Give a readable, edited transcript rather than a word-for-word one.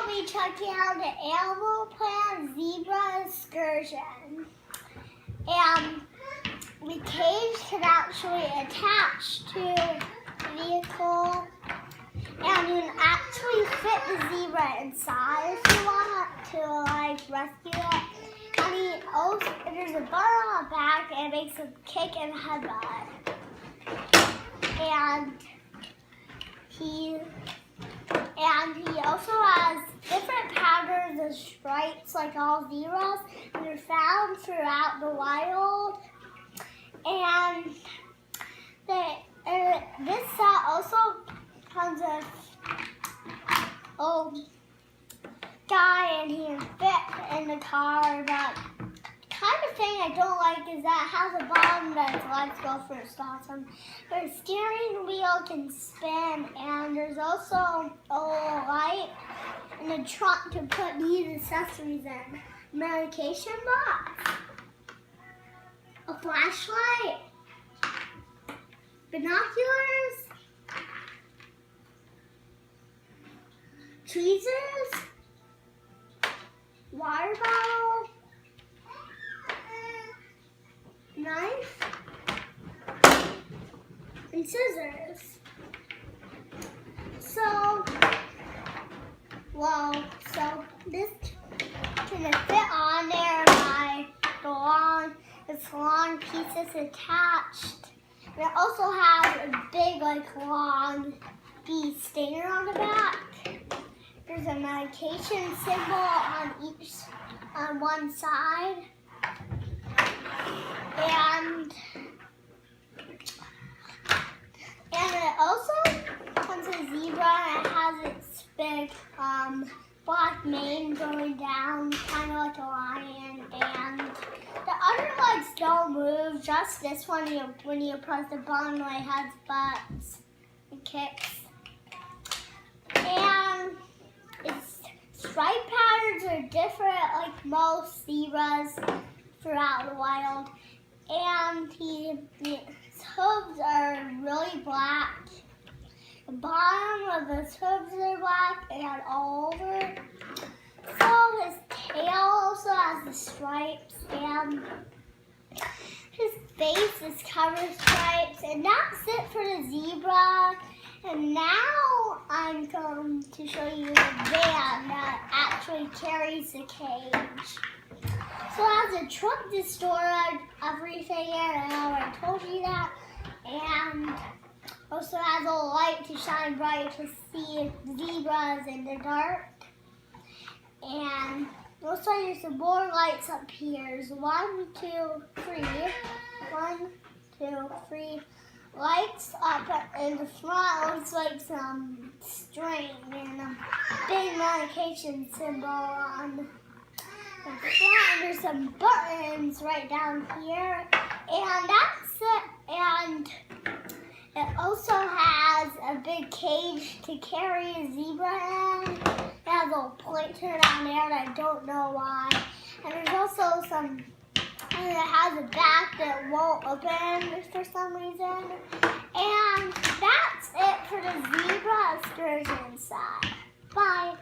we'll be checking out the Animal Plan Zebra Excursion. And the cage can actually attach to the vehicle. And you can actually fit the zebra inside if you want to rescue it. And there's a bar on the back and it makes a kick and headbutt. And he also has different patterns and stripes like all zebras, and they're found throughout the wild. And this set also comes with old guy, and he can fit in the car. But kind of thing I don't like is that it has a bottom that its legs go for. It's awesome. But the steering wheel can spin, and there's also a little light in the trunk to put these accessories in. Medication box, a flashlight, binoculars, tweezers, water bottle, knife, and scissors. So this can fit on there by its long pieces attached. And it also has a big, long bee stinger on the back. There's a medication symbol on one side. And it also comes with a zebra, and it has its big black mane going down, kind of like a lion. And the other legs don't move, just this one when you press the button, it has butts and kicks. And its stripe patterns are different, like most zebras throughout the wild. And his hooves are really black. The bottom of his hooves are black and all over. So his tail also has the stripes, and his face is covered with stripes. And that's it for the zebra. And now I'm going to show you the van that actually carries the cage. So it has a trunk to store everything in, and I already told you that. And also has a light to shine bright to see zebras in the dark. And also there's some more lights up here. There's 1, 2, 3. 1, 2, 3 lights up in the front. It looks like some string and a big medication symbol on the front. There's some buttons right down here. And that's it. And it also has a big cage to carry a zebra in. It has a little pointer down there, and I don't know why. And there's also and it has a back that won't open for some reason. And that's it for the Zebra Excursion set. Bye.